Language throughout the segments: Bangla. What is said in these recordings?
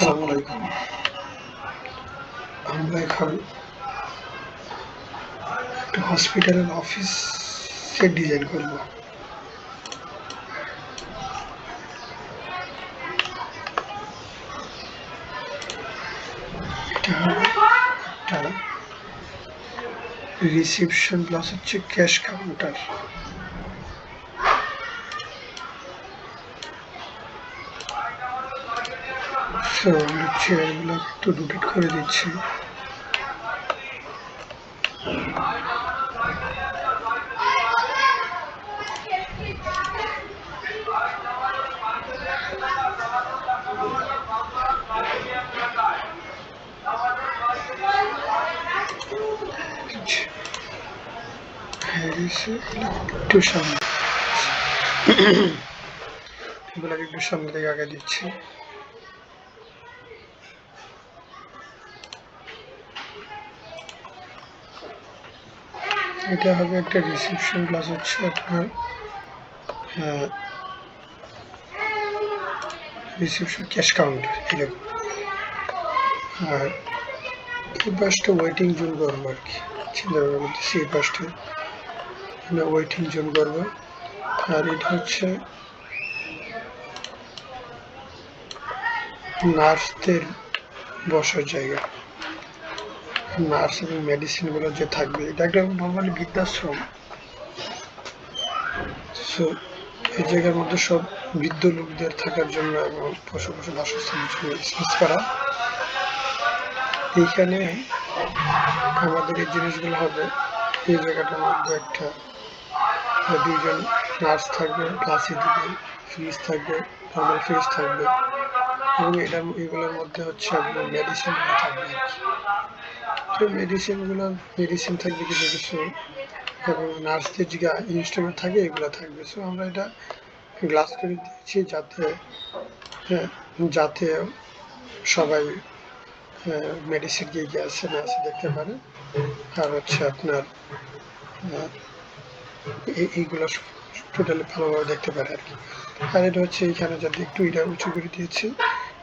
আসসালামু আলাইকুম। আমরা এখন একটা হসপিটালের অফিসের ডিজাইন করব। এটা হবে একটা রিসেপশন প্লাস হচ্ছে ক্যাশ কাউন্টার। সো আমরা চেয়ারগুলো একটু রোটেট করে দিচ্ছি। একটু সামনে এগুলো একটু সামনে থেকে আগে দিচ্ছি। এটা হবে একটা রিসেপশন প্লাস হচ্ছে আপনার রিসেপশন ক্যাশ কাউন্টার এরকম। আর এই পাশটা ওয়েটিং জোন করবো আর কি, চিন্তা ভাবনা করতেছি এই পাশটা ওয়েটিং জোন করবো। আর এটা হচ্ছে নার্সদের বসার জায়গা, নার্স এবং মেডিসিনগুলো যে থাকবে। এটা একটা নর্মালি বৃদ্ধাশ্রম। সো এই জায়গার মধ্যে সব বৃদ্ধ লোকদের থাকার জন্য এবং পশু বাসস্থানের জন্য স্পেস করা। এইখানে আমাদের এই জিনিসগুলো হবে। এই জায়গাটার মধ্যে একটা দুইজন নার্স থাকবে, গ্লাসে দিবে, ফ্রিজ থাকবে, নর্মাল ফ্রিজ থাকবে এবং এগুলোর মধ্যে হচ্ছে আপনার মেডিসিনগুলো থাকবে আর কি। তো মেডিসিন থাকবে কিছু কিছু এবং নার্সদের যে ইনস্ট্রুমেন্ট থাকে এগুলো থাকবে। সো আমরা এটা গ্লাস করে দিয়েছি যাতে সবাই মেডিসিন কি আছে না আছে দেখতে পারে। আর হচ্ছে আপনার এইগুলো টোটালি ভালোভাবে দেখতে পারে আর কি। আর এটা হচ্ছে এইখানে যাতে একটু এটা উঁচু করে দিয়েছি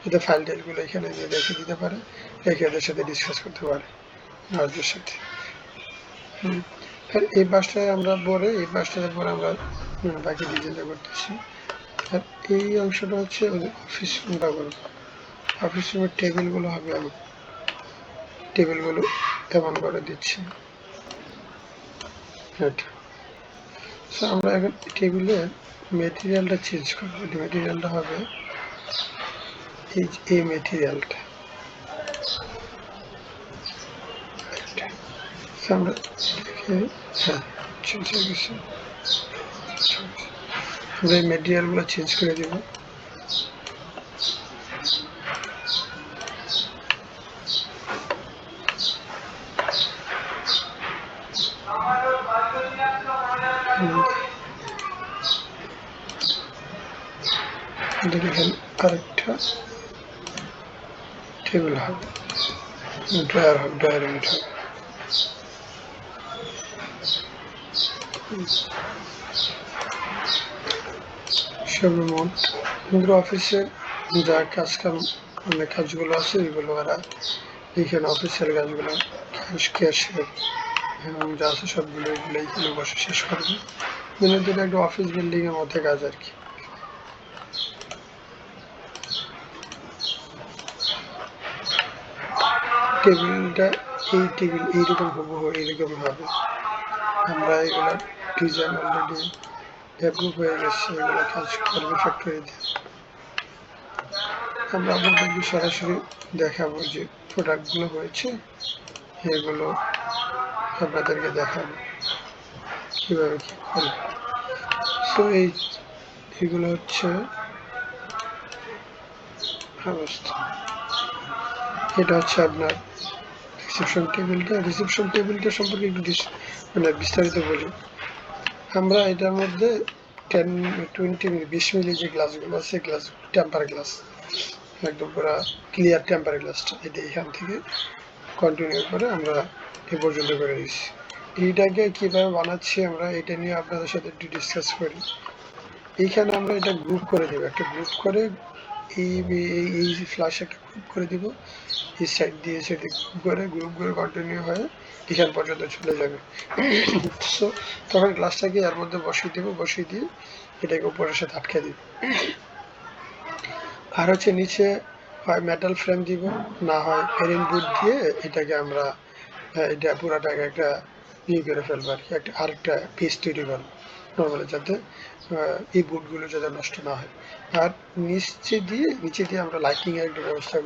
যাতে ফাইল টাইলগুলো এখানে রেখে দিতে পারে, রেখে ওদের সাথে ডিসকাস করতে পারে নার্সদের সাথে। আর এই পাশটায় আমরা এই পাশটার পরে আমরা বাকি ডিজাইনটা করতেছি। আর এই অংশটা হচ্ছে অফিস রুমটা করবো। অফিস রুমের টেবিলগুলো হবে, আমি টেবিলগুলো এমন করে দিচ্ছি। সো আমরা এখন টেবিলের মেটেরিয়ালটা চেঞ্জ করবো। মেটেরিয়ালটা হবে এই মেটেরিয়ালটা। আমরা চেঞ্জ হয়ে গেছে। আমরা এই মেটেরিয়ালগুলো চেঞ্জ করে দেবো। দেখেন আরেকটা টেবিল হবে, ড্রয়ার হবে, ড্রয়ার ইউনিট হবে। সর্বমোট আমাদের অফিসের যা কাজগুলো আছে এগুলো ওরা এখানে অফিসিয়াল কাজগুলো ক্যাশিয়ার এবং যা আছে সবগুলো এগুলো এখানে বসে শেষ করবে। যেটা একটা অফিস বিল্ডিং এর মধ্যে কাজ আর কি। টেবিলটা এইরকম এইরকম হবে। আমরা এগুলো ডিজাইন অলরেডি ডেভেলপ হয়ে গেছে, এগুলো কাজ করবে ফ্যাক্টরিতে। আমরা আপনাদেরকে সরাসরি দেখাবো যে প্রোডাক্টগুলো হয়েছে, এগুলো আপনাদেরকে দেখাবো কীভাবে কী করবে। সো এইগুলো হচ্ছে অবস্থা। এটা হচ্ছে আপনার রিসেপশন টেবিলটা সম্পর্কে একটু বিস্তারিত বলি। আমরা এটার মধ্যে 20 মিলি যে গ্লাসগুলো আছে, গ্লাস টেম্পার গ্লাস, একদম পুরো ক্লিয়ার টেম্পার গ্লাসটা এটা এখান থেকে কন্টিনিউ করে আমরা এ পর্যন্ত করে দিচ্ছি। এইটাকে কীভাবে বানাচ্ছি আমরা এটা নিয়ে আপনাদের সাথে একটু ডিসকাস করি। এইখানে আমরা এটা গ্রুপ করে দেবো, একটা গ্রুপ করে এই ফ্লাশ একটা গ্রুপ করে দিব, এই সাইড দিয়ে সেটি গ্রুপ করে কন্টিনিউ হয়ে এখান পর্যন্ত চলে যাবে। সো তখন গ্লাসটাকে এর মধ্যে বসিয়ে দিব, বসিয়ে দিয়ে এটাকে উপরের সাথে আটকে দিব। আর হচ্ছে নিচে হয় মেটাল ফ্রেম দিব, না হয় এরিন বুট দিয়ে এটাকে আমরা এটা পুরাটাকে একটা করে ফেলবো আর কি, আরেকটা পিস তৈরি করবো নর্মালি, যাতে এই বুটগুলো যাতে নষ্ট না হয়। আর নিচে দিয়ে আমরা লাইটিং এর একটা ব্যবস্থা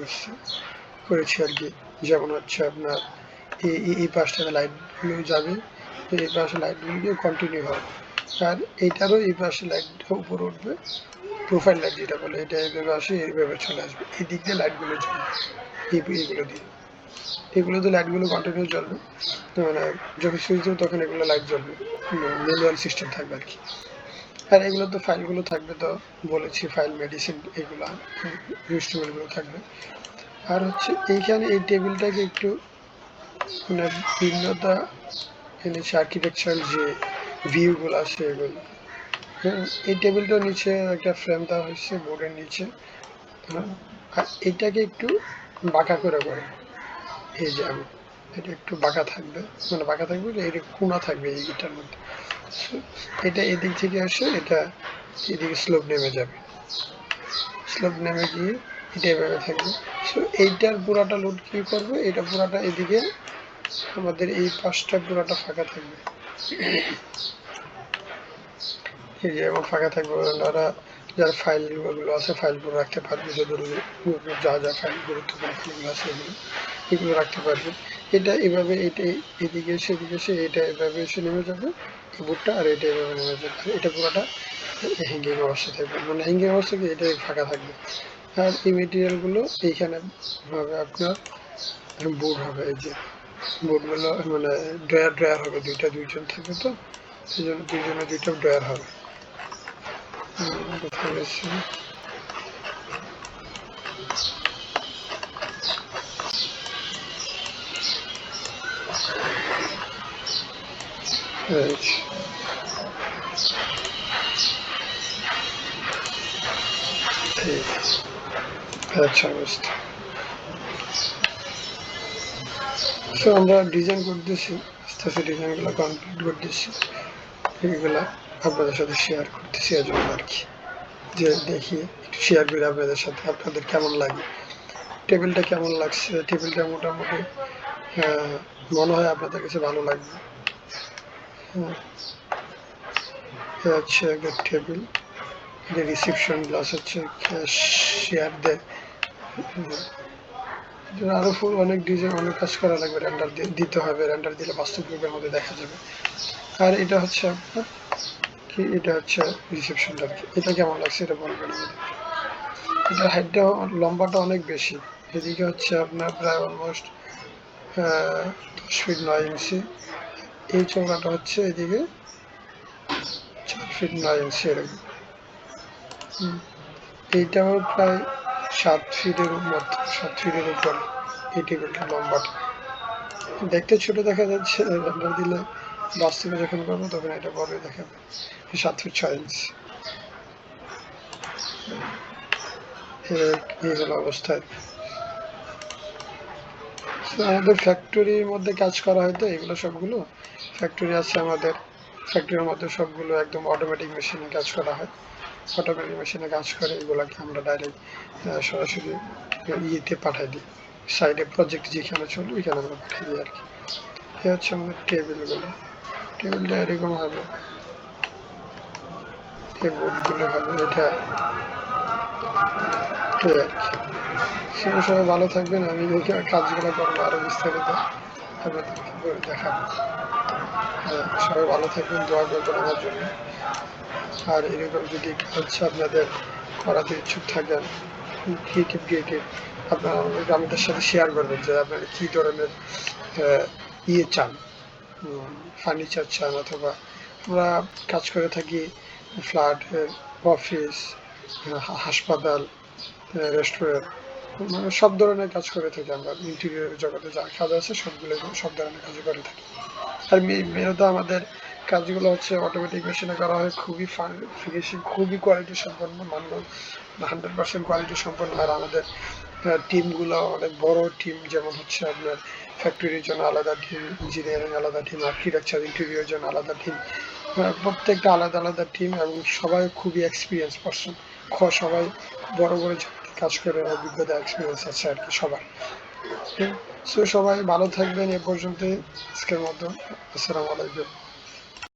করেছি আর কি, যেমন হচ্ছে আপনার এই পাশটাতে লাইটগুলো যাবে, এই পাশে লাইটগুলো দিয়ে কন্টিনিউ হবে, আর এইটারও এই পাশে লাইটটা উপরে উঠবে, প্রোফাইল লাইট যেটা বলে, এটা এইভাবে আসে এইভাবে চলে আসবে, এই দিক দিয়ে লাইটগুলো জ্বলবে, এগুলো দিয়ে লাইটগুলো কন্টিনিউ জ্বলবে, মানে যখন সুইচ দেবো তখন এগুলো লাইট জ্বলবে, ম্যানুয়াল সিস্টেম থাকবে আর কি। আর এগুলো তো ফাইলগুলো থাকবে, তো বলেছি ফাইল মেডিসিন এগুলো ইনস্ট্রুমেন্টগুলো থাকবে। আর হচ্ছে এইখানে এই টেবিলটাকে একটু মানে ভিন্নতা এনেছে, আর্কিটেকচারাল যে ভিউগুলো আছে এগুলো। এই টেবিলটার নিচে একটা ফ্রেম দেওয়া হয়েছে বোর্ডের নিচে, আর এটাকে একটু বাঁকা করে এই যে এটা একটু বাঁকা থাকবে, মানে বাঁকা থাকবে, এটা কোনা থাকবে এইটার মধ্যে, এটা এদিক থেকে আসে এটা এদিকে স্লোপ নেমে যাবে, স্লোপ নেমে গিয়ে এটা এভাবে থাকবে। সো এইটার পুরাটা লোড কি করবে, এটা পুরাটা এদিকে আমাদের এই পাশটা পুরাটা ফাঁকা থাকবে, এই যে এবং ফাঁকা থাকবে, ওনারা যারা ফাইলগুলো আছে ফাইলগুলো রাখতে পারবে, যা যা ফাইল গুরুত্বপূর্ণ ফাইলগুলো আছে এগুলো রাখতে পারবে। এটা এভাবে এদিকে সেদিকে এসে এটা এভাবে এসে নেমে যাবে বুটটা, আর এটা এভাবে নেমে যাবে, আর এটা পুরোটা হ্যাঙ্গিং অবস্থা থাকবে, মানে হ্যাঙ্গিং অবস্থা কি এটা ফাঁকা থাকবে। আর এই মেটেরিয়ালগুলো এইখানে হবে আপনার বোর্ড হবে, এই যে বোর্ডগুলো মানে ড্রয়ার হবে, দুইজন থাকবে, তো সেই জন্য দুইটা ড্রয়ার হবে। আচ্ছা অবস্থা। সো আমরা ডিজাইন করতেছি, আস্তে আস্তে ডিজাইনগুলো কমপ্লিট করতেছি, এইগুলা আপনাদের সাথে শেয়ার করতেছি এজন্য আর কি, যে দেখি একটু শেয়ার করি আপনাদের সাথে, আপনাদের কেমন লাগে, টেবিলটা কেমন লাগছে, টেবিলটা মোটামুটি মনে হয় আপনাদের কাছে ভালো লাগবে। হচ্ছে একটা টেবিল, যে রিসিপশন গ্লাস হচ্ছে শেয়ার দেয়, আরো ফুল অনেক ডিজাইন অনেক কাজ করা লাগবে, রেন্ডার দিতে হবে, রেন্ডার দিলে বাস্তব রূপের মধ্যে দেখা যাবে। আর এটা হচ্ছে আপনার কি, এটা হচ্ছে রিসেপশনটা আর কি, এটা কেমন লাগছে এটা বলবেন আমাদের। এটা হাইটটা লম্বাটা অনেক বেশি, এদিকে হচ্ছে আপনার প্রায় অলমোস্ট 10 ফিট 9 ইঞ্চি, এই চৌকাটা হচ্ছে এদিকে 4 ফিট 9 ইঞ্চি এরকম, এইটাও প্রায় 7 ফিটের মতো, 7 ফিটের উপর এই টেবিলটা লম্বাটা, দেখতে ছোট দেখা যাচ্ছে, রেন্ডার দিলে বাস্তবে যখন করবো তখন এটা বড়ই দেখাবে, 7 ফিট 6 ইঞ্চি। এই হলো অবস্থা। আমাদের ফ্যাক্টরির মধ্যে কাজ করা হয়, তো এগুলো সবগুলো ফ্যাক্টরি আছে আমাদের, ফ্যাক্টরির মধ্যে সবগুলো একদম অটোমেটিক মেশিনে কাজ করা হয়, অটোমেটিক মেশিনে কাজ করে এগুলোকে আমরা ডাইরেক্ট সরাসরি ইয়েতে পাঠাই দিই, সাইডে প্রজেক্ট যেখানে চলবে ওইখানে আমরা পাঠিয়ে দিই আর কি। এ হচ্ছে আমাদের টেবিলগুলো, টেবিলটা এরকম হবে, এই বোর্ডগুলো হবে, এটা আর কি। সবাই ভালো থাকবেন, আমি কাজগুলো করবো আরো বিস্তারিত আপনাদেরকে দেখাবো। সবাই ভালো থাকবেন, দোয়া করবেন আমার জন্য। আর এরকম যদি হচ্ছে আপনাদের করাতে ইচ্ছুক থাকেন ক্রিয়েটিভ আপনারা আমাদের সাথে শেয়ার করবেন, যে আপনারা কী ধরনের ইয়ে চান, ফার্নিচার চান, অথবা আমরা কাজ করে থাকি ফ্ল্যাট, অফিস, হাসপাতাল, রেস্টুরেন্ট, মানে সব ধরনের কাজ করে থাকি আমরা, ইন্টেরিয়র জগতে যা কাজ আছে সব ধরনের কাজ করে থাকি। আর মেয়েরা আমাদের কাজগুলো হচ্ছে অটোমেটিক মেশিনে করা হয়, খুবই ফিনিশিং, খুবই কোয়ালিটি সম্পন্ন, মান্য 100% কোয়ালিটি সম্পন্ন। আর আমাদের টিমগুলো অনেক বড় টিম, যেমন হচ্ছে আপনার ফ্যাক্টরির জন্য আলাদা টিম, ইঞ্জিনিয়ারিং আলাদা টিম, আর্কিটেকচার ইন্টেরিয়র জন্য আলাদা টিম, প্রত্যেকটা আলাদা আলাদা টিম, এবং সবাই খুবই এক্সপিরিয়েন্স পারসন। সবাই বড় বড় জায়গাতে কাজ করে অভিজ্ঞতা এক্সপিরিয়েন্স আছে আর কি সবার। সো সবাই ভালো থাকবেন। এ পর্যন্ত আজকের মতো। আসসালামু আলাইকুম।